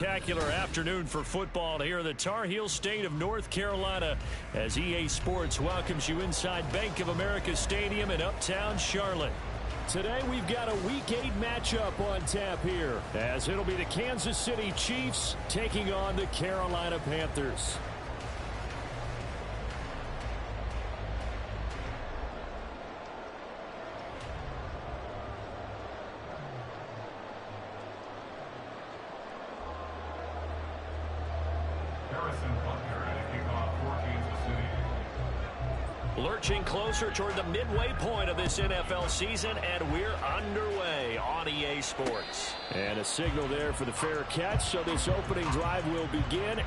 Spectacular afternoon for football here in the Tar Heel state of North Carolina as EA Sports welcomes you inside Bank of America Stadium in uptown Charlotte. Today we've got a Week 8 matchup on tap here as it'll be the Kansas City Chiefs taking on the Carolina Panthers. Lurching closer toward the midway point of this NFL season, and we're underway on EA Sports. And a signal there for the fair catch, so this opening drive will begin.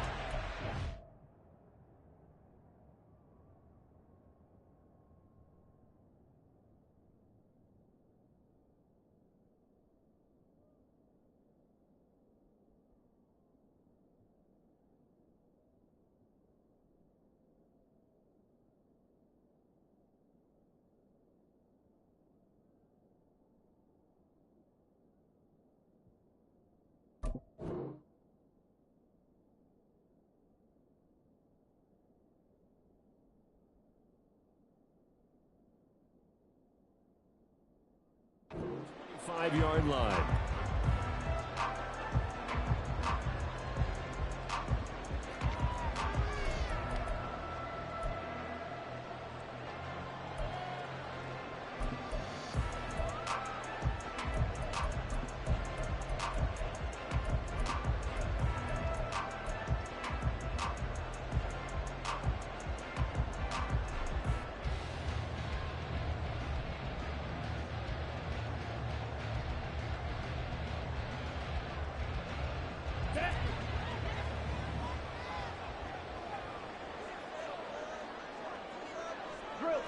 Five-yard line.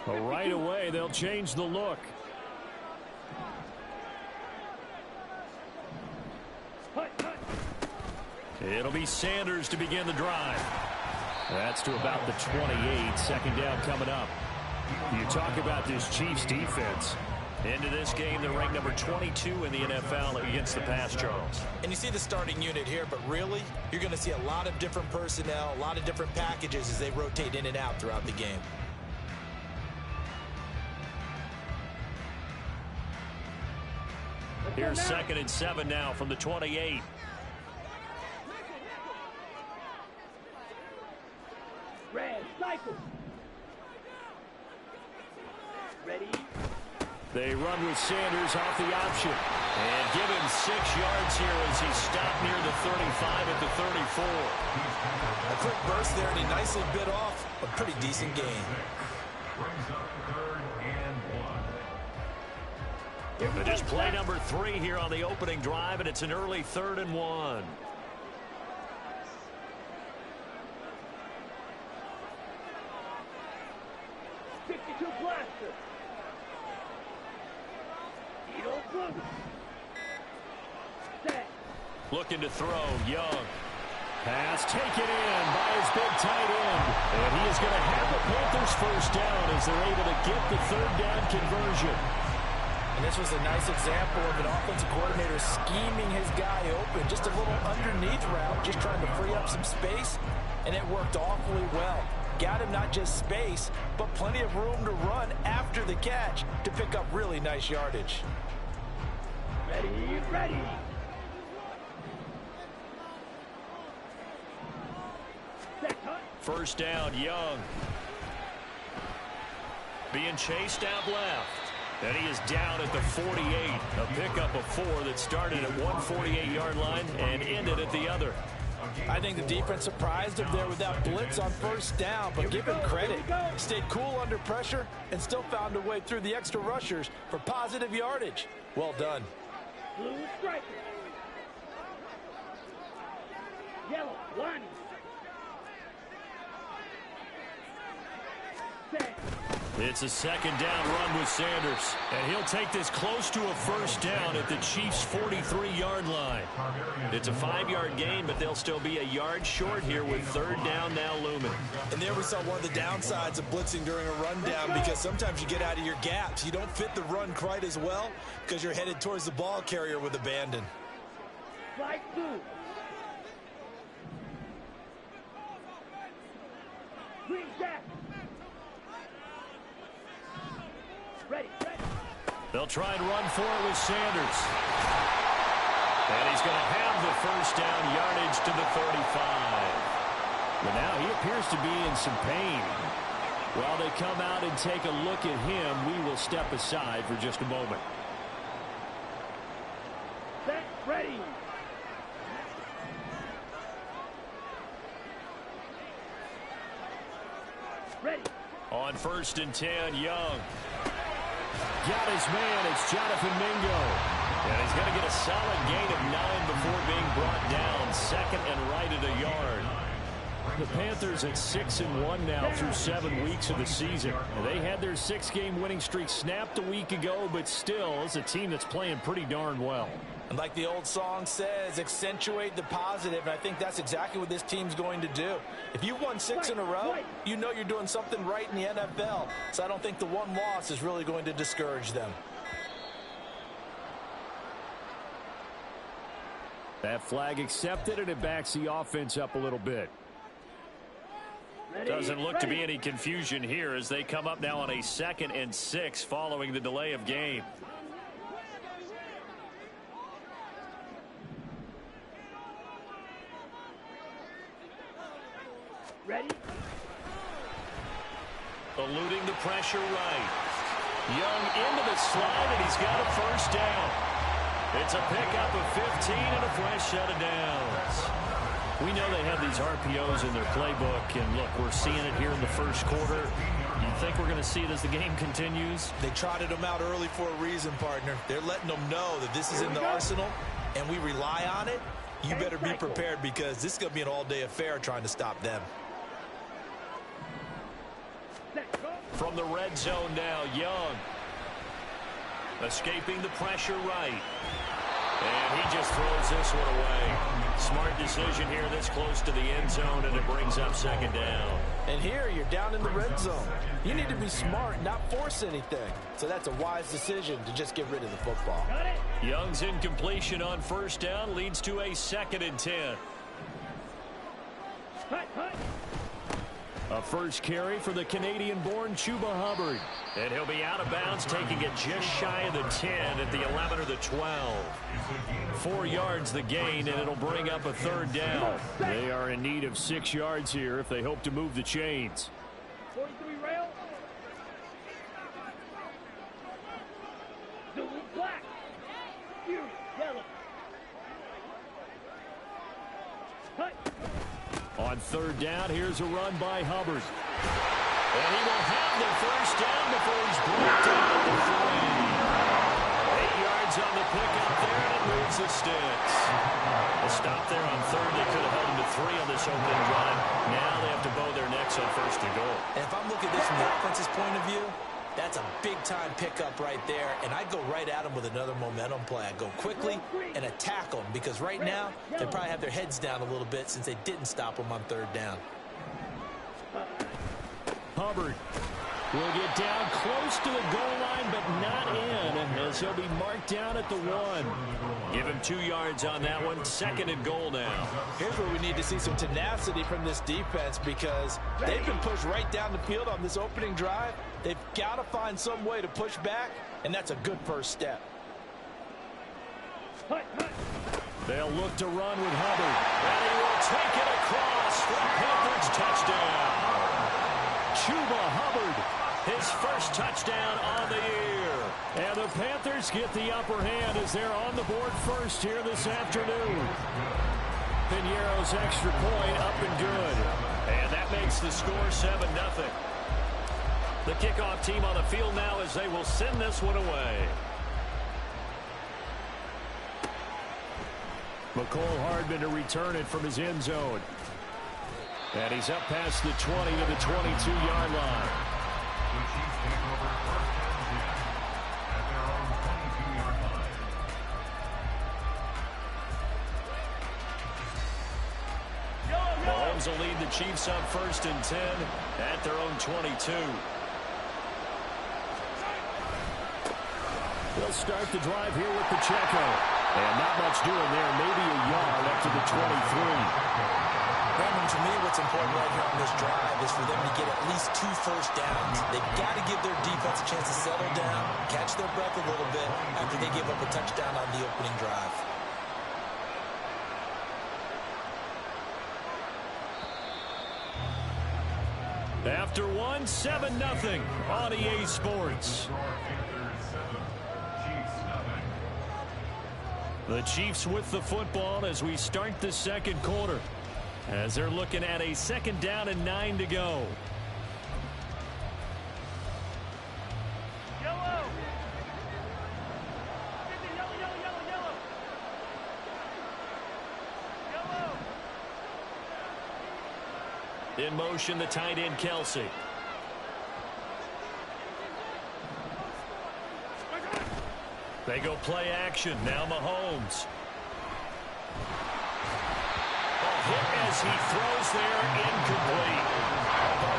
Right away, they'll change the look. It'll be Sanders to begin the drive. That's to about the 28. Second down coming up. You talk about this Chiefs defense. Into this game, they're ranked number 22 in the NFL against the pass, Charles. And you see the starting unit here, but really, you're going to see a lot of different personnel, a lot of different packages as they rotate in and out throughout the game. Here's 2nd and 7 now from the 28. Ready? They run with Sanders off the option. And give him 6 yards here as he stopped near the 35 at the 34. A quick burst there, and he nicely bit off a pretty decent gain. But just play number 3 here on the opening drive, and it's an early 3rd and 1. Looking to throw, Young. Pass taken in by his big tight end. And he is going to have the Panthers first down as they're able to get the 3rd down conversion. And this was a nice example of an offensive coordinator scheming his guy open. Just a little underneath route, just trying to free up some space, and it worked awfully well. Got him not just space, but plenty of room to run after the catch to pick up really nice yardage. Ready, ready. First down, Young. Being chased out left. And he is down at the 48. A pickup of 4 that started at 148-yard line and ended at the other. I think the defense surprised him there with that blitz on first down, but give him credit. Stayed cool under pressure and still found a way through the extra rushers for positive yardage. Well done. Blue striker. Yellow, one. It's a 2nd down run with Sanders. And he'll take this close to a first down at the Chiefs' 43-yard line. It's a 5-yard gain, but they'll still be a yard short here with 3rd down now looming. And there we saw one of the downsides of blitzing during a rundown, because sometimes you get out of your gaps. You don't fit the run quite as well because you're headed towards the ball carrier with abandon. Flight 2. Green jack. Ready, ready. They'll try and run for it with Sanders. And he's going to have the first down, yardage to the 35. But now he appears to be in some pain. While they come out and take a look at him, we will step aside for just a moment. Set, ready. Ready. On 1st and 10, Young. Got his man. It's Jonathan Mingo. And he's going to get a solid gain of 9 before being brought down. Second and right at a yard. The Panthers at 6-1 now through 7 weeks of the season. They had their 6-game winning streak snapped a week ago, but still, it's a team that's playing pretty darn well. And like the old song says, accentuate the positive, and I think that's exactly what this team's going to do. If you've won 6 in a row, you know you're doing something right in the NFL. So I don't think the one loss is really going to discourage them. That flag accepted, and it backs the offense up a little bit. Doesn't look to be any confusion here as they come up now on a 2nd and 6 following the delay of game. Ready. Eluding the pressure right. Young into the slide, and he's got a first down. It's a pickup of 15 and a fresh set of downs. We know they have these RPOs in their playbook, and look, we're seeing it here in the first quarter. You think we're going to see it as the game continues? They trotted them out early for a reason, partner. They're letting them know that this is in the arsenal, and we rely on it. You better be prepared because this is going to be an all-day affair trying to stop them. From the red zone now, Young. Escaping the pressure right. And he just throws this one away. Smart decision here this close to the end zone, and it brings up 2nd down. And here you're down in the red zone. You need to be smart, not force anything. So that's a wise decision to just get rid of the football. Young's incompletion on 1st down leads to a 2nd and 10. A first carry for the Canadian-born Chuba Hubbard. And he'll be out of bounds, taking it just shy of the 10 at the 11 or the 12. 4 yards the gain, and it'll bring up a 3rd down. They are in need of 6 yards here if they hope to move the chains. 43 rail. Blue, black. Fury, yellow. Cut. On 3rd down, here's a run by Hubbard. And he will have the first down before he's brought down at the 3. 8 yards on the pickup there, and it moves the sticks. A stop there on 3rd. They could have held him to 3 on this opening drive. Now they have to bow their necks on 1st and goal. And if I'm looking at this from the offense's point of view, that's a big-time pickup right there, and I go right at them with another momentum play. I go quickly and attack them because right now they probably have their heads down a little bit since they didn't stop them on 3rd down. Hubbard will get down close to the goal line, but not in, as he'll be marked down at the 1. Give him 2 yards on that one. 2nd and goal now. Here's where we need to see some tenacity from this defense because they've been pushed right down the field on this opening drive. They've got to find some way to push back, and that's a good first step. They'll look to run with Hubbard. And he will take it across for a Panthers touchdown. Chuba Hubbard, his first touchdown on the year. And the Panthers get the upper hand as they're on the board first here this afternoon. Piñeiro's extra point up and good. And that makes the score 7-0. The kickoff team on the field now as they will send this one away. McCole Hardman to return it from his end zone. And he's up past the 20 to the 22-yard line. Mahomes will lead the Chiefs on 1st and 10 at their own 22. They'll start the drive here with Pacheco. And not much doing there, maybe a yard up to the 23. Brandon, to me, what's important important right here on this drive is for them to get at least 2 first downs. They've got to give their defense a chance to settle down, catch their breath a little bit after they give up a touchdown on the opening drive. After one, 7-0 on EA Sports. The Chiefs with the football as we start the second quarter, as they're looking at a 2nd down and 9 to go. Yellow. In motion, the tight end, Kelsey. They go play action. Now Mahomes. A hit as he throws there, incomplete.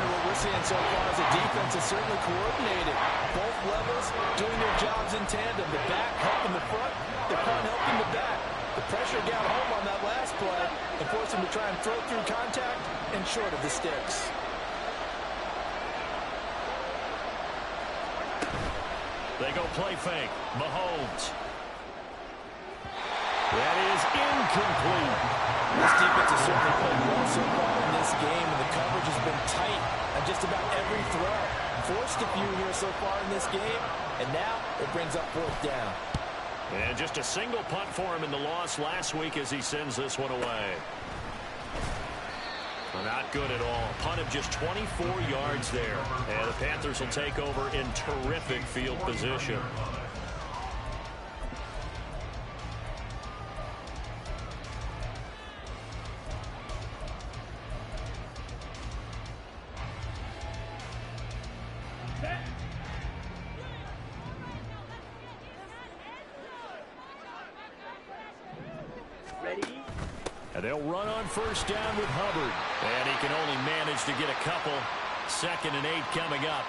What we're seeing so far is the defense is certainly coordinated. Both levels doing their jobs in tandem. The back helping the front, the front helping the back. The pressure got home on that last play and forced him to try and throw through contact and short of the sticks. They go play fake. Mahomes. That is incomplete. This defense has certainly played well so far in this game, and the coverage has been tight on just about every throw. Forced a few here so far in this game, and now it brings up 4th down. And just a single punt for him in the loss last week as he sends this one away. Not good at all. Punt of just 24 yards there. And the Panthers will take over in terrific field position. Ready? And they'll run on 1st down with Hubbard. And he can only manage to get a couple. 2nd and 8 coming up.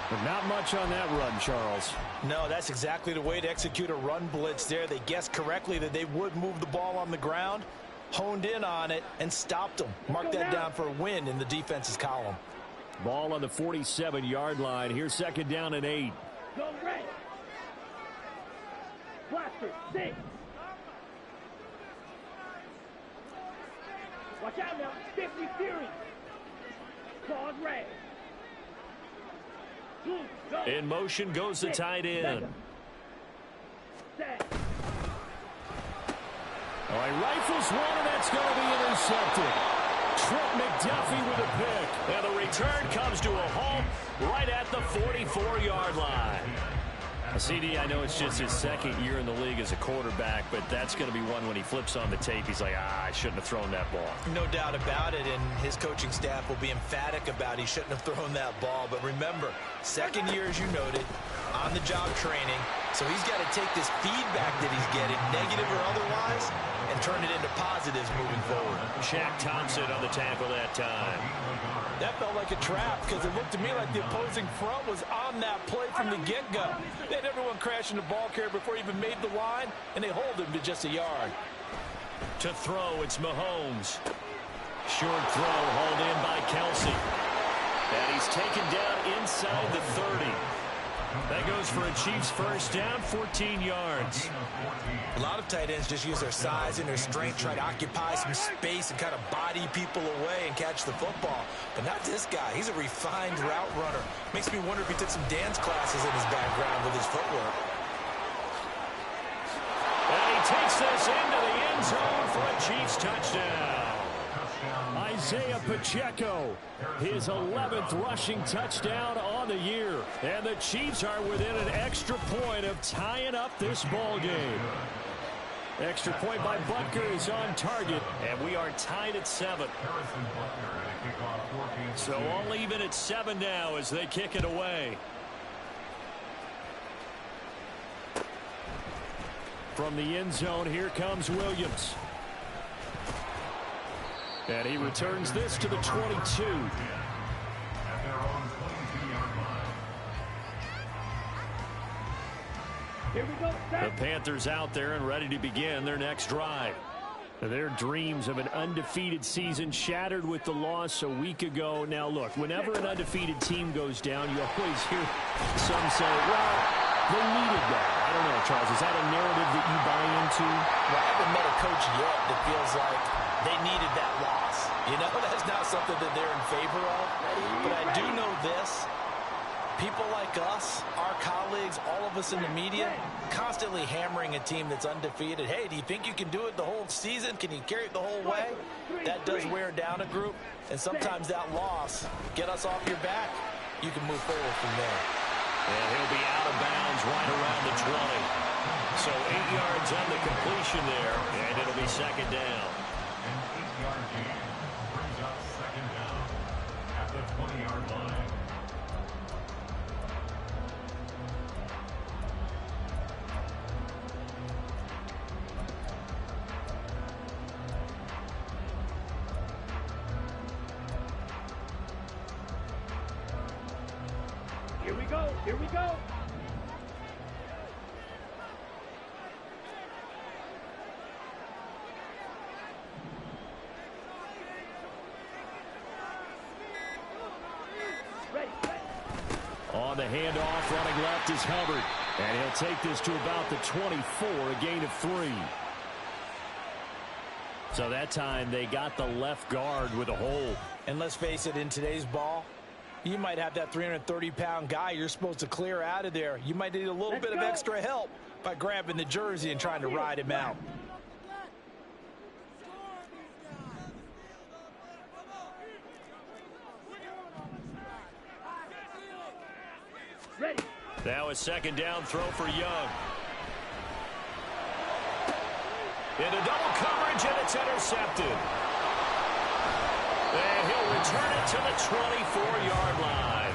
But not much on that run, Charles. No, that's exactly the way to execute a run blitz there. They guessed correctly that they would move the ball on the ground, honed in on it, and stopped them. Mark that down for a win in the defense's column. Ball on the 47-yard line. Here's 2nd down and 8. Go red. Blaster, 6. Watch out now. 50 Fury. Claws red. Go. In motion goes the tight end. Set. Oh, he rifles one, and that's going to be intercepted. Trent McDuffie with a pick. And the return comes to a halt right at the 44-yard line. CD, I know it's just his 2nd year in the league as a quarterback, but that's going to be one when he flips on the tape. He's like, I shouldn't have thrown that ball. No doubt about it, and his coaching staff will be emphatic about he shouldn't have thrown that ball. But remember, 2nd year, as you noted, on-the-job training. So he's got to take this feedback that he's getting, negative or otherwise, and turn it into positives moving forward. Shaq Thompson on the tackle that time. That felt like a trap because it looked to me like the opposing front was on that play from the get-go. They had everyone crashing the ball carrier before he even made the line, and they hold him to just a yard. To throw, it's Mahomes. Short throw hauled in by Kelsey. And he's taken down inside the 30. That goes for a Chiefs 1st down, 14 yards. A lot of tight ends just use their size and their strength, try to occupy some space and kind of body people away and catch the football. But not this guy. He's a refined route runner. Makes me wonder if he took some dance classes in his background with his footwork. And he takes this into the end zone for a Chiefs touchdown. Isaiah Pacheco, his 11th rushing touchdown on the year. And the Chiefs are within an extra point of tying up this ball game. Extra point by Butker is on target, and we are tied at 7. So all even at 7 now as they kick it away. From the end zone, here comes Williams. And he returns this to the 22. Here we go. The Panthers out there and ready to begin their next drive. Their dreams of an undefeated season shattered with the loss a week ago. Now, look, whenever an undefeated team goes down, you always hear some say, well, they needed that. I don't know, Charles. Is that a narrative that you buy into? Well, I haven't met a coach yet that feels like they needed that loss. You know, that's not something that they're in favor of. But I do know this. People like us, our colleagues, all of us in the media, constantly hammering a team that's undefeated. Hey, do you think you can do it the whole season? Can you carry it the whole way? That does wear down a group. And sometimes that loss, get us off your back, you can move forward from there. And he'll be out of bounds right around the 20. So 8 yards on the completion there, and it'll be second down. An 8-yard gain brings up second down at the 20-yard line. Here we go. Here we go. On the handoff, running left is Hubbard. And he'll take this to about the 24, a gain of 3. So that time they got the left guard with a hold. And let's face it, in today's ball, you might have that 330-pound guy you're supposed to clear out of there. You might need a little bit of extra help by grabbing the jersey and trying to ride him out. Ready. Now a second down throw for Young. Into double coverage, and it's intercepted. And he'll return it to the 24-yard line.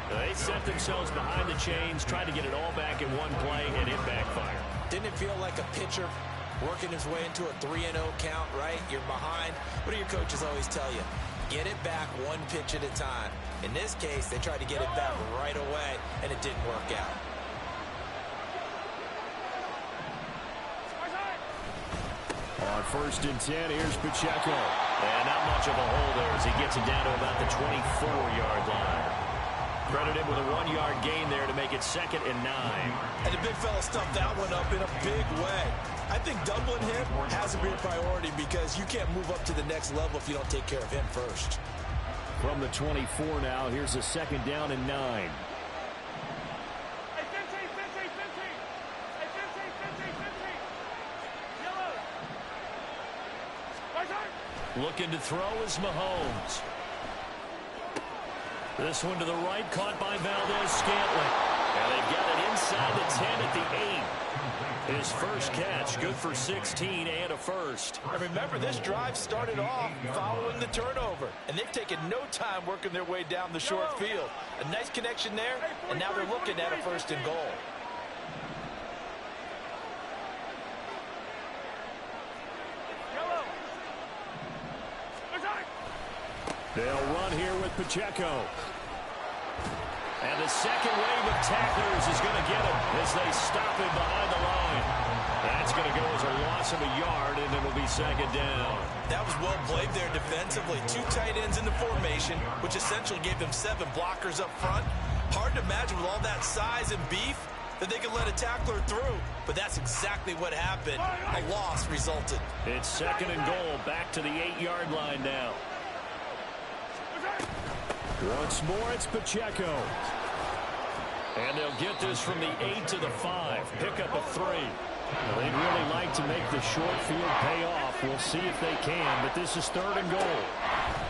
They set themselves behind the chains, tried to get it all back in one play, and it backfired. Didn't it feel like a pitcher working his way into a 3-0 count, right? You're behind. What do your coaches always tell you? Get it back one pitch at a time. In this case, they tried to get it back right away, and it didn't work out. On 1st and 10, here's Pacheco. And not much of a hole there as he gets it down to about the 24-yard line. Credited with a 1-yard gain there to make it 2nd and 9. And the big fella stuffed that one up in a big way. I think doubling him has to be a priority because you can't move up to the next level if you don't take care of him first. From the 24 now, here's a 2nd down and 9. Looking to throw is Mahomes. This one to the right, caught by Valdez-Scantling. And they've got it inside the 10 at the 8. His first catch, good for 16 and a first. And remember, this drive started off following the turnover. And they've taken no time working their way down the short field. A nice connection there, and now they're looking at a 1st and goal. They'll run here with Pacheco. And the second wave of tacklers is going to get him as they stop him behind the line. That's going to go as a loss of a yard, and it'll be 2nd down. That was well played there defensively. 2 tight ends in the formation, which essentially gave them 7 blockers up front. Hard to imagine with all that size and beef that they could let a tackler through. But that's exactly what happened. A loss resulted. It's 2nd and goal, back to the 8-yard line now. Once more, it's Pacheco. And they'll get this from the 8 to the 5. Pick up a 3. Well, they'd really like to make the short field pay off. We'll see if they can, but this is 3rd and goal.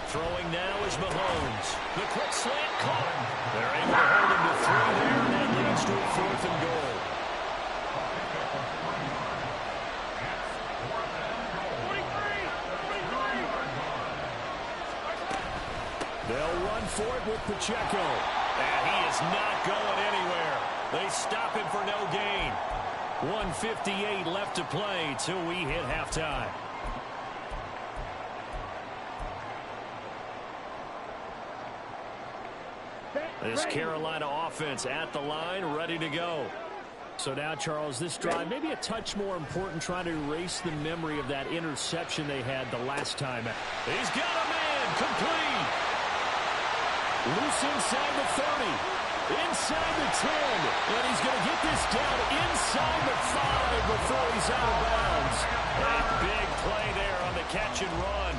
Throwing now is Mahomes. The quick slant caught. They're able to hold him to 3 there, and that leads to a 4th and goal. They'll run for it with Pacheco. And he is not going anywhere. They stop him for no gain. 1:58 left to play till we hit halftime. This Carolina offense at the line, ready to go. So now, Charles, this drive maybe a touch more important, trying to erase the memory of that interception they had the last time. He's got a man, complete. Loose inside the 30, inside the 10, and he's going to get this down inside the 5 before he's out of bounds. A big play there on the catch and run.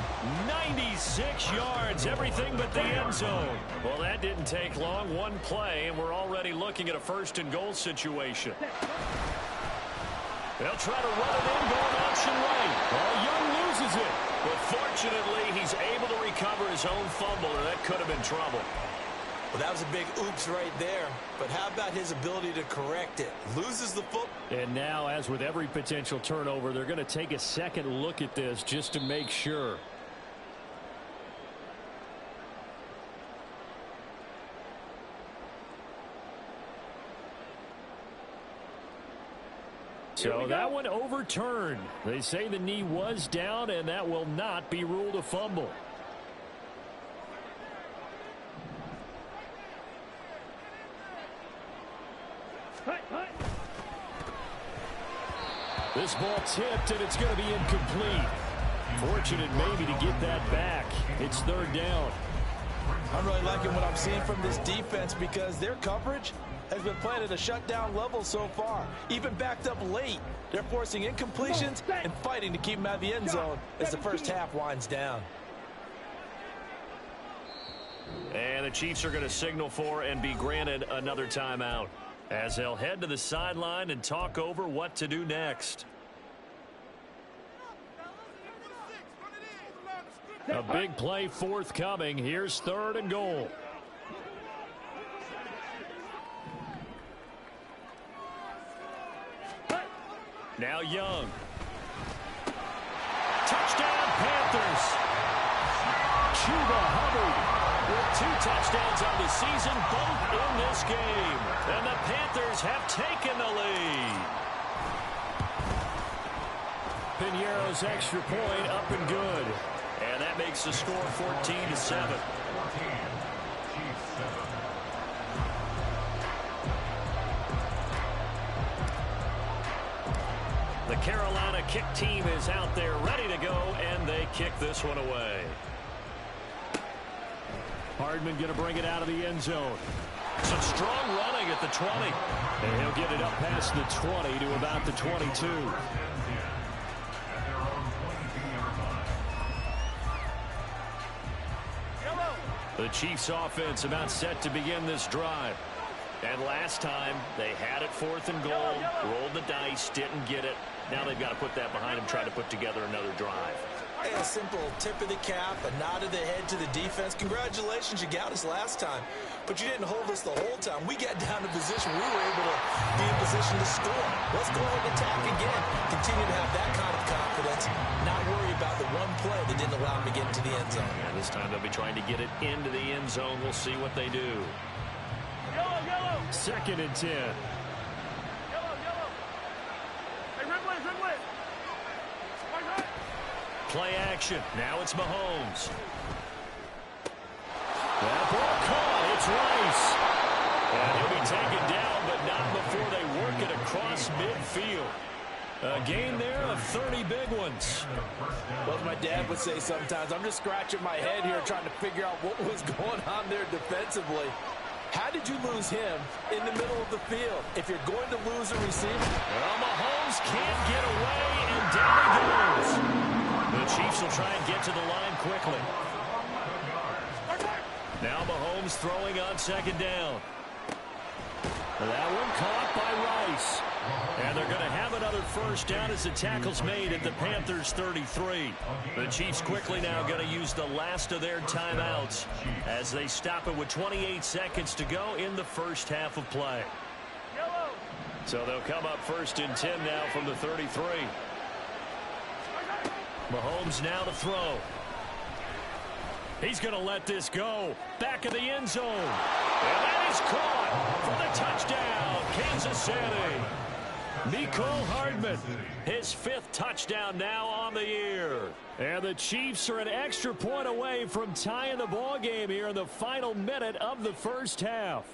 96 yards, everything but the end zone. Well, that didn't take long. One play, and we're already looking at a first-and-goal situation. They'll try to run it in, going option right. Well, Young loses it. But fortunately, he's able to recover his own fumble, or that could have been trouble. Well, that was a big oops right there. But how about his ability to correct it? Loses the foot. And now, as with every potential turnover, they're going to take a second look at this just to make sure. So that one overturned. They say the knee was down, and that will not be ruled a fumble. This ball tipped, and it's going to be incomplete. Fortunate maybe to get that back. It's third down. I'm really liking what I'm seeing from this defense because their coverage has been playing at a shutdown level so far. Even backed up late, they're forcing incompletions and fighting to keep them out of the end zone as the first half winds down. And the Chiefs are going to signal for and be granted another timeout as they'll head to the sideline and talk over what to do next. A big play forthcoming. Here's third and goal. Now Young. Touchdown Panthers. Chuba Hubbard with 2 touchdowns on the season, both in this game. And the Panthers have taken the lead. Piñeiro's extra point up and good. And that makes the score 14-7. The Carolina kick team is out there ready to go, and they kick this one away. Hardman going to bring it out of the end zone. Some strong running at the 20. And he'll get it up past the 20 to about the 22. The Chiefs offense about set to begin this drive. And last time, they had it fourth and goal, rolled the dice, didn't get it. Now they've got to put that behind them, try to put together another drive. Hey, a simple tip of the cap, a nod of the head to the defense. Congratulations, you got us last time. But you didn't hold us the whole time. We got down to position. We were able to be in position to score. Let's go ahead and attack again. Continue to have that kind of confidence. Not worry about the one play that didn't allow them to get into the end zone. And this time they'll be trying to get it into the end zone. We'll see what they do. Yellow, yellow. Second and 10. Yellow, yellow. Hey, red blade, red blade. Right, right. Play action. Now it's Mahomes. That ball caught. It's Rice. And he'll be taken down, but not before they work it across midfield. A gain there of 30 big ones. Well, as my dad would say sometimes, I'm just scratching my head here trying to figure out what was going on there defensively. How did you lose him in the middle of the field? If you're going to lose a receiver. Well, Mahomes can't get away, and down he goes. The Chiefs will try and get to the line quickly. Now Mahomes throwing on second down. That one caught by Rice. And they're going to have another first down as the tackle's made at the Panthers' 33. The Chiefs quickly now going to use the last of their timeouts as they stop it with 28 seconds to go in the first half of play. So they'll come up first and 10 now from the 33. Mahomes now to throw. He's going to let this go. Back of the end zone. And that is caught for the touchdown, Kansas City. Mecole Hardman, his 5th touchdown now on the year. And the Chiefs are an extra point away from tying the ball game here in the final minute of the first half.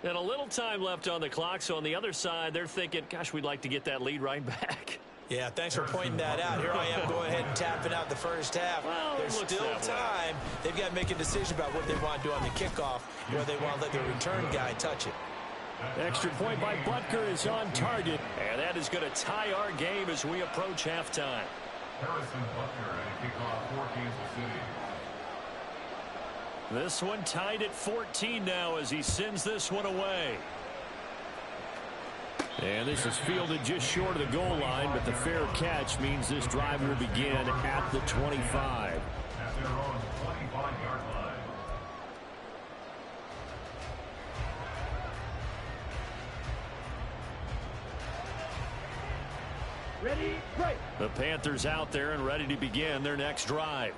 And a little time left on the clock, so on the other side, they're thinking, gosh, we'd like to get that lead right back. Yeah, thanks for pointing that out. Here I am going ahead and tapping out the first half. Well, there's still time. They've got to make a decision about what they want to do on the kickoff, where they want to let their return guy touch it. Extra point by Butker is on target. And that is going to tie our game as we approach halftime. Harrison Butker and a kickoff for Kansas City. This one tied at 14 now as he sends this one away. And this is fielded just short of the goal line, but the fair catch means this drive will begin at the 25. At their own 25-yard line. Ready, break. The Panthers out there and ready to begin their next drive.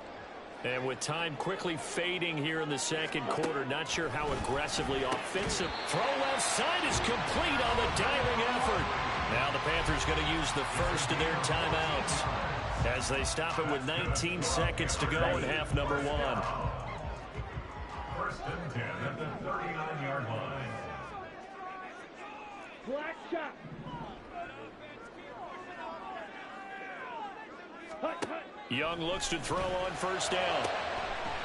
And with time quickly fading here in the second quarter, not sure how aggressively offensive. Throw left side is complete on the diving effort. Now the Panthers going to use the first of their timeouts as they stop it with 19 seconds to go in half number one. First and 10 at the 39-yard line. Black shot. Hut, hut. Young looks to throw on first down.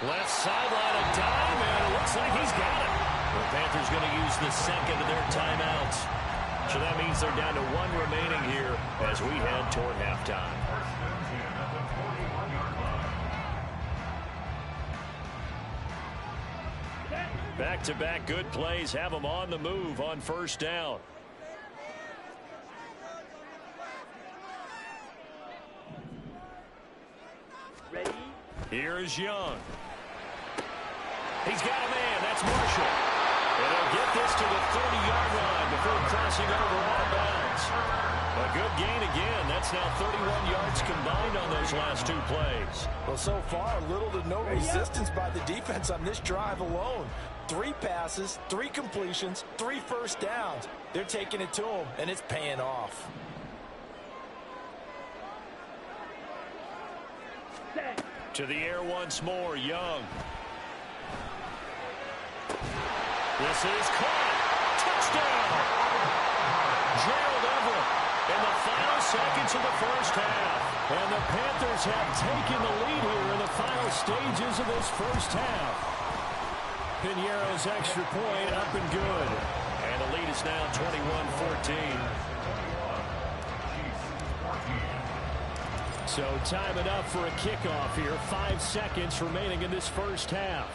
Left sideline, a dive, and it looks like he's got it. The Panthers going to use the second of their timeouts. So that means they're down to one remaining here as we head toward halftime. First and 10 at the 41-yard line. Back-to-back good plays have them on the move on first down. Ready. Here is Young. He's got a man. That's Marshall. And he'll get this to the 30-yard line before crossing over out of bounds. A good gain again. That's now 31 yards combined on those last two plays. Well, so far, little to no resistance by the defense on this drive alone. 3 passes, 3 completions, 3 first downs. They're taking it to them, and it's paying off. Set. To the air once more, Young. This is caught. Touchdown! Gerald Everett in the final seconds of the first half. And the Panthers have taken the lead here in the final stages of this first half. Piñeiro's extra point up and good. And the lead is now 21-14. So time enough for a kickoff here. 5 seconds remaining in this first half.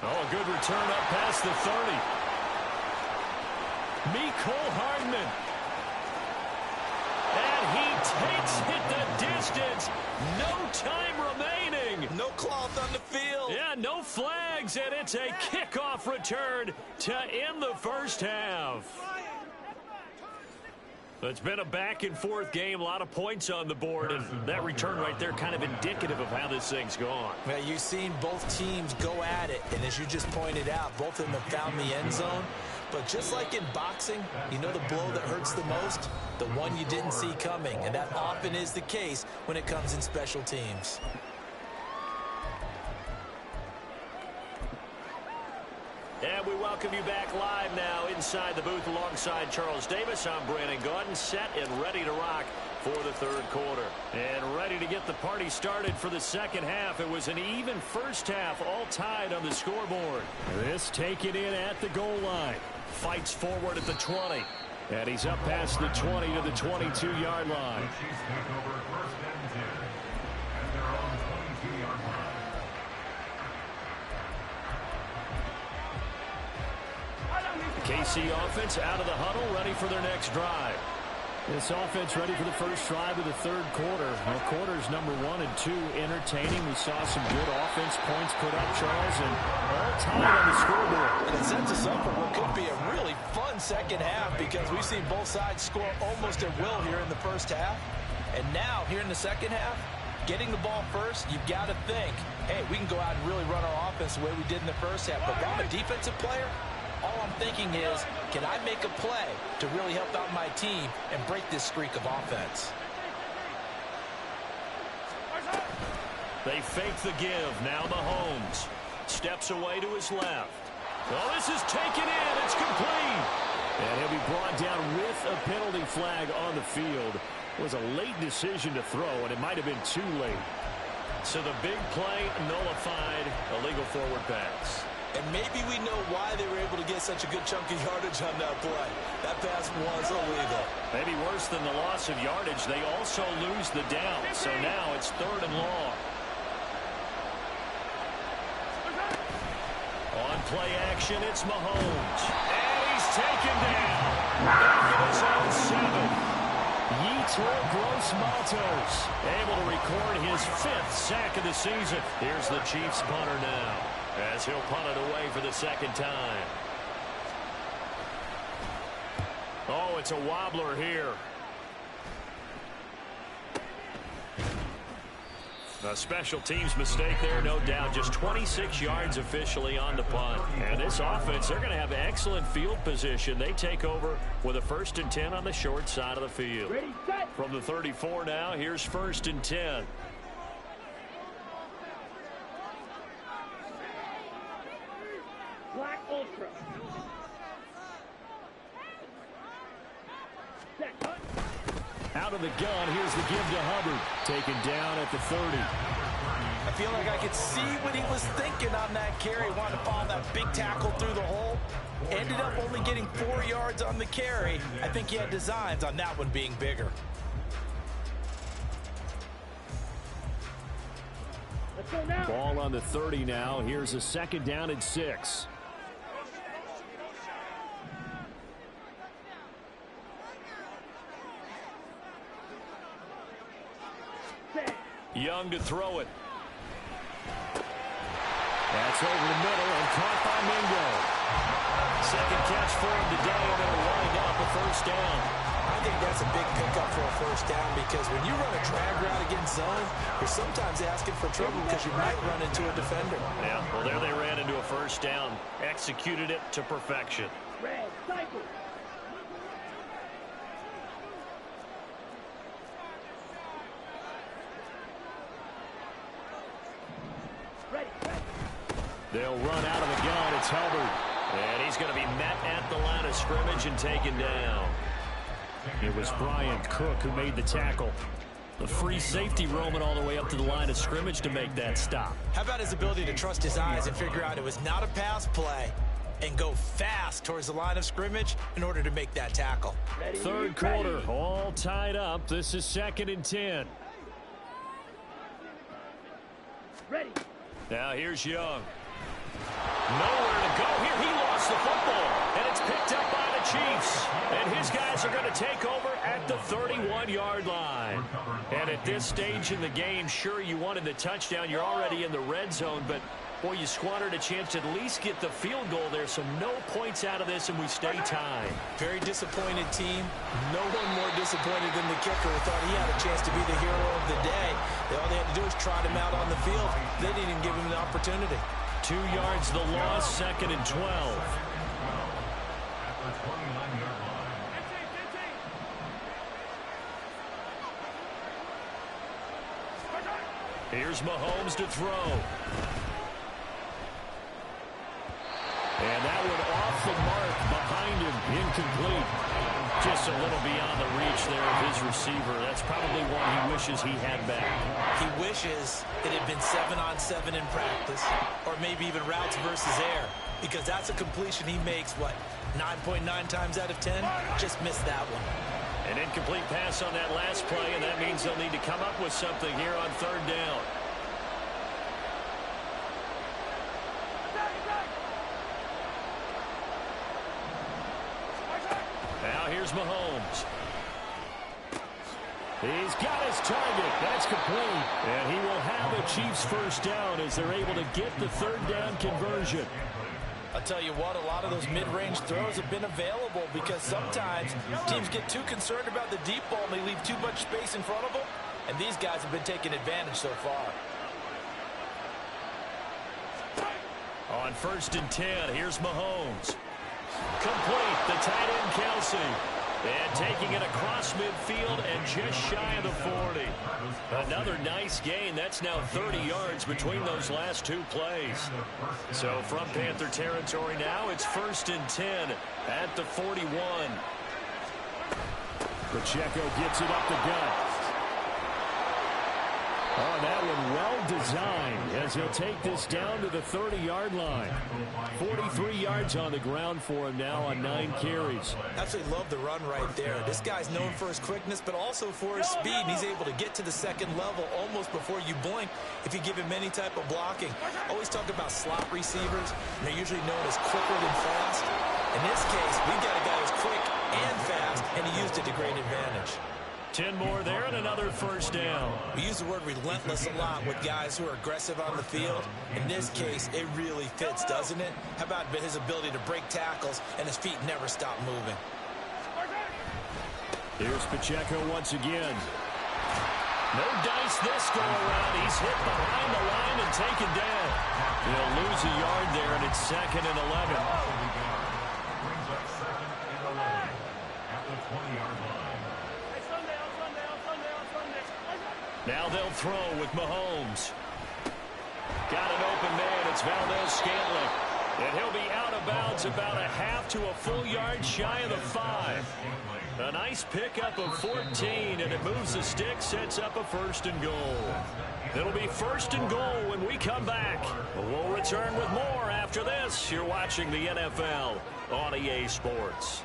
Oh, a good return up past the 30. Mecole Hardman. And he takes it the distance. No time remaining. No cloth on the field. Yeah, no flags, and it's a kickoff return to end the first half. It's been a back-and-forth game, a lot of points on the board, and that return right there kind of indicative of how this thing's gone. Well, you've seen both teams go at it, and as you just pointed out, both of them have found the end zone. But just like in boxing, you know the blow that hurts the most? The one you didn't see coming, and that often is the case when it comes in special teams. And we welcome you back live now inside the booth alongside Charles Davis. I'm Brandon Gaudin, set and ready to rock for the third quarter. And ready to get the party started for the second half. It was an even first half, all tied on the scoreboard. This taken in at the goal line. Fights forward at the 20. And he's up past the 20 to the 22-yard line. The Chiefs take over first and 10 at their own 22-yard line. KC offense out of the huddle, ready for their next drive. This offense ready for the first drive of the third quarter. Well, quarters number 1 and 2 entertaining. We saw some good offense points put up, Charles, and all tied on the scoreboard. And it sets us up for what could be a really fun second half because we've seen both sides score almost at will here in the first half. And now, here in the second half, getting the ball first, you've got to think, hey, we can go out and really run our offense the way we did in the first half. But if I'm a defensive player, all I'm thinking is, can I make a play to really help out my team and break this streak of offense? They fake the give. Now Mahomes steps away to his left. Oh, this is taken in. It's complete. And he'll be brought down with a penalty flag on the field. It was a late decision to throw, and it might have been too late. So the big play nullified, a legal forward pass. And maybe we know why they were able to get such a good chunk of yardage on that play. That pass was illegal. Maybe worse than the loss of yardage, they also lose the down. So now it's 3rd and long. On play action, it's Mahomes. And he's taken down. Back at his own 7. Yetur Gross-Matos able to record his 5th sack of the season. Here's the Chiefs punter now, as he'll punt it away for the 2nd time. Oh, it's a wobbler here. A special teams mistake there, no doubt. Just 26 yards officially on the punt. And this offense, they're going to have excellent field position. They take over with a 1st and 10 on the short side of the field. Ready, set. From the 34 now, here's 1st and 10. Black Ultra. Set, cut. Out of the gun, here's the give to Hubbard. Taken down at the 30. I feel like I could see what he was thinking on that carry. Wanted to follow that big tackle through the hole. Ended up only getting 4 yards on the carry. I think he had designs on that one being bigger. Let's go now. Ball on the 30 now. Here's a 2nd down and 6. Young to throw it. That's over the middle and caught by Mingo. 2nd catch for him today, and it'll wind up a 1st down. I think that's a big pickup for a 1st down, because when you run a drag route against zone, you're sometimes asking for trouble because you might run into a defender. Yeah, well, there they ran into a 1st down. Executed it to perfection. Red, cycle. Ready, ready. They'll run out of the gun. It's Hubbard. And he's going to be met at the line of scrimmage and taken down. It was Brian Cook who made the tackle. The free safety roaming all the way up to the line of scrimmage to make that stop. How about his ability to trust his eyes and figure out it was not a pass play and go fast towards the line of scrimmage in order to make that tackle. Ready, 3rd quarter, all tied up. This is 2nd and 10. Ready. Now here's Young. Nowhere to go here. He lost the football, and it's picked up by the Chiefs. And his guys are going to take over at the 31-yard line. And at this stage in the game, sure, you wanted the touchdown. You're already in the red zone, but, boy, you squandered a chance to at least get the field goal there, so no points out of this, and we stay tied. Very disappointed team. No one more disappointed than the kicker who thought he had a chance to be the hero of the day. All they had to do was trot him out on the field. They didn't even give him an opportunity. 2 yards the loss, 2nd and 12. At the 29-yard line. Here's Mahomes to throw. And that one off the mark behind him, incomplete. Just a little beyond the reach there of his receiver. That's probably one he wishes he had back. He wishes it had been 7-on-7 in practice, or maybe even routes versus air, because that's a completion he makes, what, 9.9 times out of 10? Just missed that one. An incomplete pass on that last play, and that means they'll need to come up with something here on 3rd down. Now here's Mahomes. He's got his target. That's complete. And he will have a Chiefs 1st down as they're able to get the 3rd down conversion. I'll tell you what, a lot of those mid-range throws have been available because sometimes teams get too concerned about the deep ball and they leave too much space in front of them, and these guys have been taking advantage so far. On 1st and 10, here's Mahomes. Complete, the tight end Kelsey. And taking it across midfield and just shy of the 40. Another nice gain. That's now 30 yards between those last two plays. So from Panther territory now, it's 1st and 10 at the 41. Pacheco gets it up the gut. Oh, that one well designed as he'll take this down to the 30-yard line. 43 yards on the ground for him now on 9 carries. Absolutely love the run right there. This guy's known for his quickness, but also for his speed. And he's able to get to the second level almost before you blink if you give him any type of blocking. Always talk about slot receivers. They're usually known as quicker than fast. In this case, we've got a guy who's quick and fast, and he used it to great advantage. 10 more there and another first down. We use the word relentless a lot with guys who are aggressive on the field. In this case, it really fits, doesn't it? How about his ability to break tackles and his feet never stop moving? Here's Pacheco once again. No dice this go around. He's hit behind the line and taken down. He'll lose a yard there, and it's 2nd and 11. Brings up 2nd and 11 at the 20-yard line. Now they'll throw with Mahomes. Got an open man. It's Valdez-Scantling. And he'll be out of bounds about a half to a full yard shy of the 5. A nice pickup of 14, and it moves the stick, sets up a 1st and goal. It'll be 1st and goal when we come back. We'll return with more after this. You're watching the NFL on EA Sports.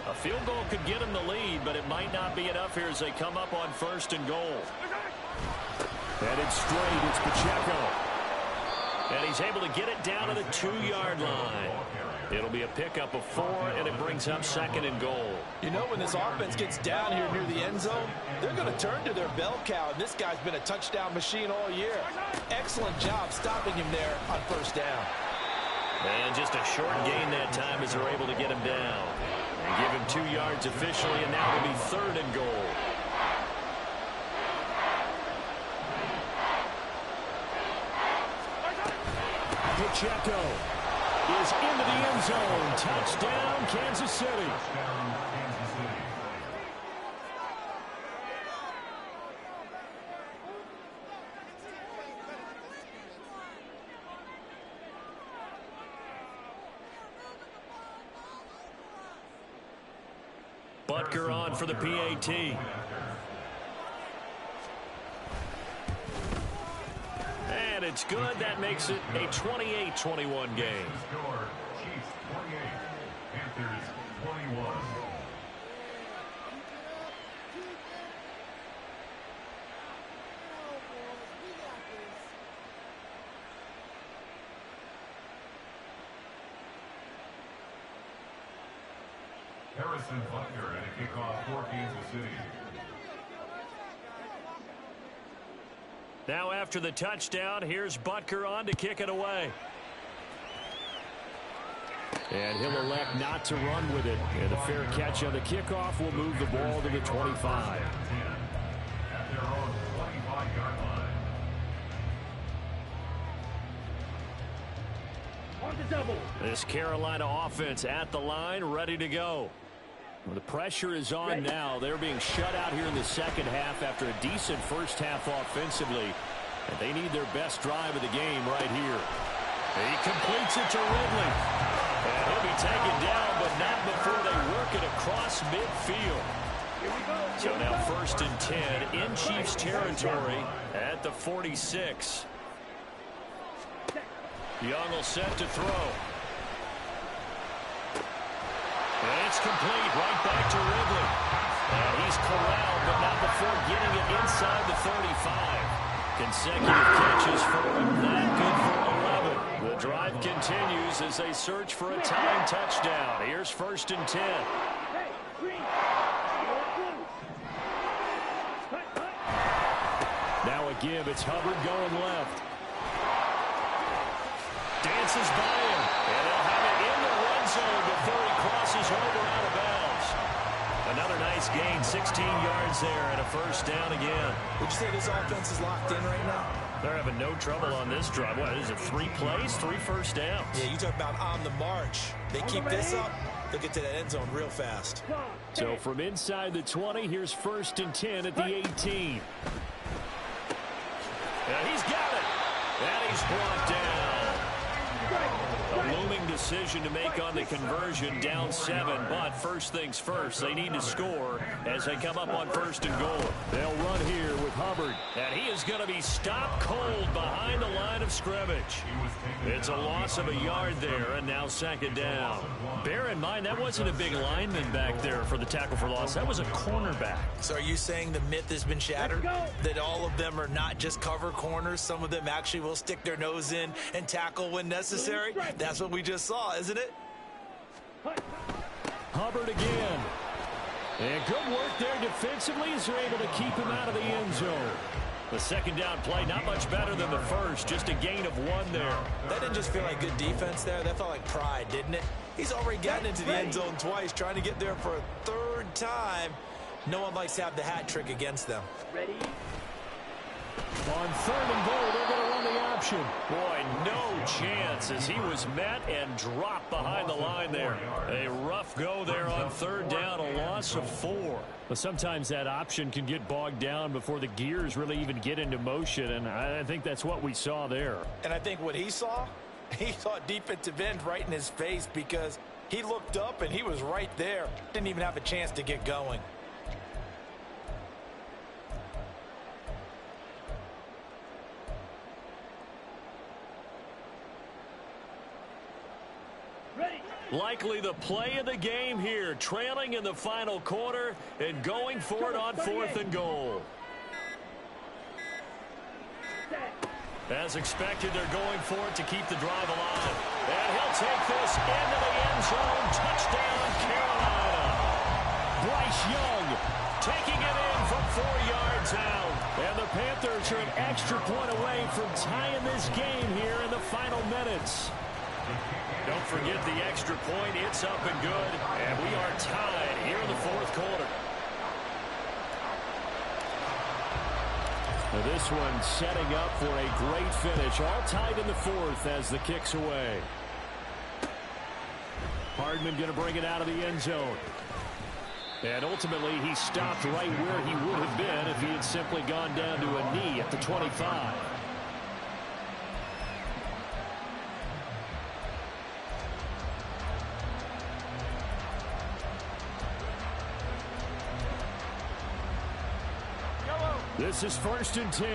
A field goal could get him the lead, but it might not be enough here as they come up on 1st and goal. Headed straight, it's Pacheco. And he's able to get it down to the 2-yard line. It'll be a pickup of 4, and it brings up 2nd and goal. You know, when this offense gets down here near the end zone, they're going to turn to their bell cow, and this guy's been a touchdown machine all year. Excellent job stopping him there on 1st down. And just a short gain that time as they're able to get him down. And give him 2 yards officially, and now it'll be 3rd and goal. Pacheco is into the end zone. Touchdown, Kansas City. Touchdown, Kansas City. Butker on for the PAT. And it's good. That makes it a 28-21 game. Score, Chiefs 28, Panthers 21. Harrison Butker and a kickoff for Kansas City. Now after the touchdown, here's Butker on to kick it away. And he'll elect not to run with it. And a fair catch on the kickoff will move the ball to the 25. At their own 25-yard line. This Carolina offense at the line, ready to go. Well, the pressure is on now. They're being shut out here in the second half after a decent first half offensively. And they need their best drive of the game right here. He completes it to Ridley. And he'll be taken down, but not before they work it across midfield. So now 1st and 10 in Chiefs territory at the 46. Young will set to throw. And it's complete right back to Ridley. And he's corralled, but not before getting it inside the 35. Consecutive catches for him. That good for 11. The drive continues as they search for a tying touchdown. Here's 1st and 10. Now a give. It's Hubbard going left. Dances by him. And they'll have it in the red zone before he crosses over out of bounds. Another nice gain, 16 yards there, and a 1st down again. Would you say this offense is locked in right now? They're having no trouble on this drive. What is it, 3 plays, 3 first downs? Yeah, you talk about on the march. They keep this up, they'll get to that end zone real fast. So from inside the 20, here's 1st and 10 at the 18. And he's got it. And he's brought down. A looming decision to make on the conversion, down 7. But first things first, they need to score as they come up on 1st and goal. They'll run here with Hubbard. And he is going to be stopped cold behind the line of scrimmage. It's a loss of a yard there, and now 2nd down. Bear in mind, that wasn't a big lineman back there for the tackle for loss. That was a cornerback. So are you saying the myth has been shattered? That all of them are not just cover corners? Some of them actually will stick their nose in and tackle when necessary? That's what we just saw, isn't it? Hubbard again. And good work there defensively as they're able to keep him out of the end zone. The 2nd down play, not much better than the first, just a gain of 1 there. That didn't just feel like good defense there. That felt like pride, didn't it? He's already gotten into the end zone twice, trying to get there for a 3rd time. No one likes to have the hat trick against them. Ready? On 3rd and goal, they're going to run the option. Boy, no chance as he was met and dropped behind the line there. A rough go there on 3rd down, a loss of 4. But sometimes that option can get bogged down before the gears really even get into motion, and I think that's what we saw there. And I think what he saw defensive end right in his face because he looked up and he was right there. Didn't even have a chance to get going. Likely the play of the game here, trailing in the final quarter and going for it on 4th and goal. As expected, they're going for it to keep the drive alive. And he'll take this into the end zone. Touchdown, Carolina. Bryce Young taking it in from 4 yards out. And the Panthers are an extra point away from tying this game here in the final minutes. Don't forget the extra point. It's up and good. And we are tied here in the 4th quarter. Now this one setting up for a great finish. All tied in the 4th as the kick's away. Hardman going to bring it out of the end zone. And ultimately he stopped right where he would have been if he had simply gone down to a knee at the 25. This is 1st and 10.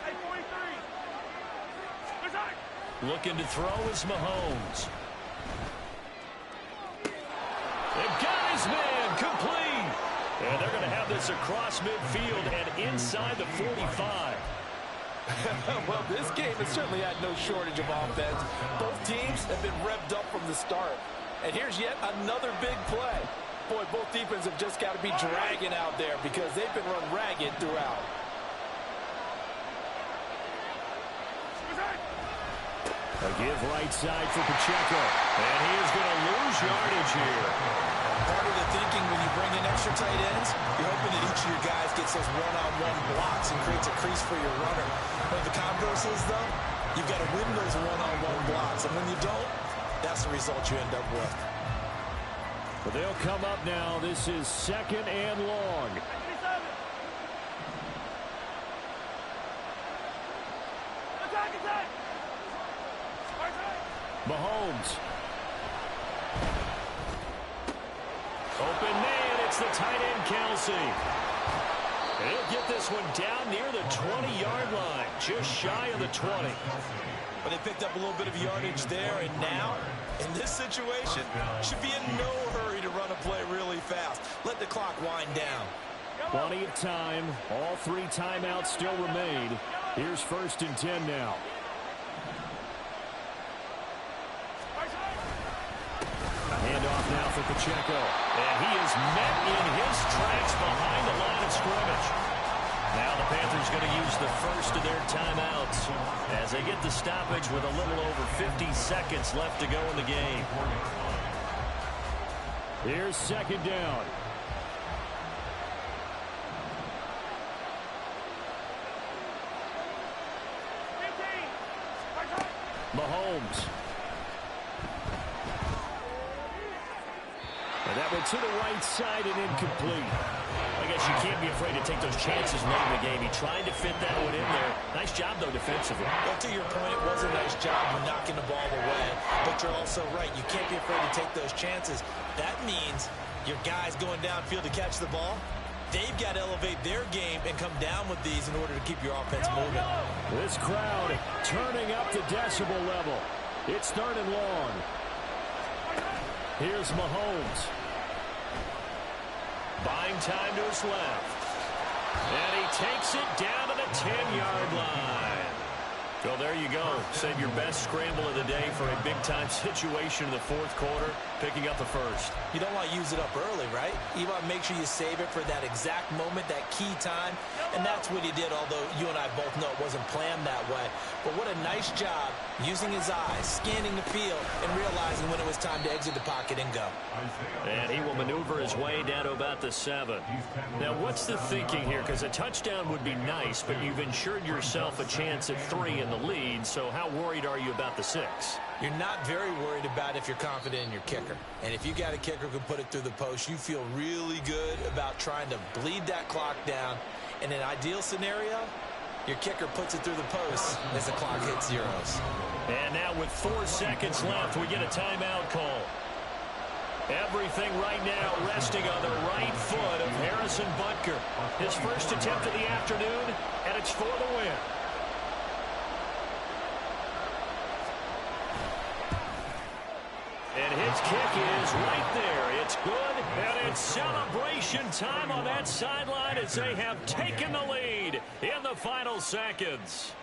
Hey, 43. Looking to throw is Mahomes. They've got his man complete. And they're going to have this across midfield and inside the 45. Well, this game has certainly had no shortage of offense. Both teams have been revved up from the start. And here's yet another big play. Boy, both defenses have just got to be dragging out there because they've been run ragged throughout. A give right side for Pacheco. And he is going to lose yardage here. Part of the thinking when you bring in extra tight ends, you're hoping that each of your guys gets those one-on-one blocks and creates a crease for your runner. But the converse is, though, you've got to win those one-on-one blocks. And when you don't, that's the result you end up with. But they'll come up now. This is 2nd and long. Mahomes. Open man. It's the tight end, Kelsey. And he'll get this one down near the 20-yard line. Just shy of the 20. But they picked up a little bit of yardage there, and now, in this situation, should be in no hurry to run a play really fast. Let the clock wind down. Plenty of time. All 3 timeouts still remain. Here's 1st and 10 now. A handoff now for Pacheco. And he is met in his tracks behind the line of scrimmage. Now the Panthers going to use the first of their timeouts as they get the stoppage with a little over 50 seconds left to go in the game. Here's 2nd down. Mahomes. And that went to the right side and incomplete. I guess you can't be afraid to take those chances late in the game. He tried to fit that one in there. Nice job, though, defensively. Well, to your point, it was a nice job of knocking the ball away. But you're also right. You can't be afraid to take those chances. That means your guys going downfield to catch the ball, they've got to elevate their game and come down with these in order to keep your offense moving. This crowd turning up the decibel level. It's third and long. Here's Mahomes. Buying time to his left. And he takes it down to the 10-yard line. Well, there you go. Save your best scramble of the day for a big-time situation in the fourth quarter, picking up the first. You don't want to use it up early, right? You want to make sure you save it for that exact moment, that key time, and that's what he did, although you and I both know it wasn't planned that way. But what a nice job using his eyes, scanning the field, and realizing when it was time to exit the pocket and go. And he will maneuver his way down to about the 7. Now, what's the thinking here? Because a touchdown would be nice, but you've ensured yourself a chance at 3 in the lead, so how worried are you about the 6? You're not very worried about if you're confident in your kicker. And if you got a kicker who can put it through the post, you feel really good about trying to bleed that clock down. In an ideal scenario, your kicker puts it through the post as the clock hits zeros. And now with 4 seconds left, we get a timeout call. Everything right now resting on the right foot of Harrison Butker. His first attempt of the afternoon, and it's for the win. And his kick is right there. It's good, and it's celebration time on that sideline as they have taken the lead in the final seconds.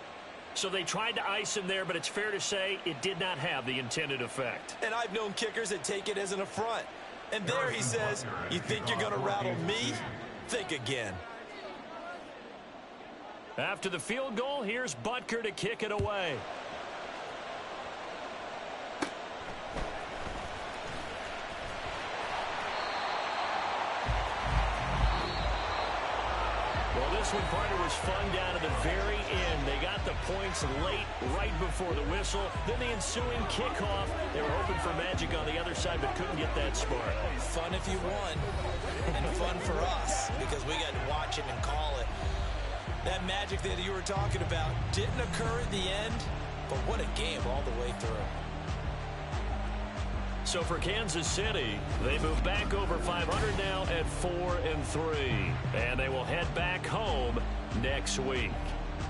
So they tried to ice him there, but it's fair to say it did not have the intended effect. And I've known kickers that take it as an affront. And there he says, you think you're going to rattle me? Think again. After the field goal, here's Butker to kick it away. This one, partner, was fun down to the very end. They got the points late, right before the whistle. Then the ensuing kickoff. They were hoping for magic on the other side, but couldn't get that spark. Fun if you won, and fun for us, because we got to watch it and call it. That magic that you were talking about didn't occur at the end, but what a game all the way through. So for Kansas City, they move back over 500 now at 4-3. And they will head back home next week.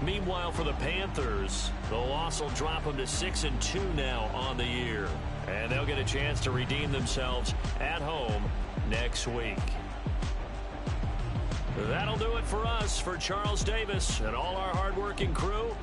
Meanwhile, for the Panthers, the loss will drop them to 6-2 now on the year. And they'll get a chance to redeem themselves at home next week. That'll do it for us. For Charles Davis and all our hardworking crew,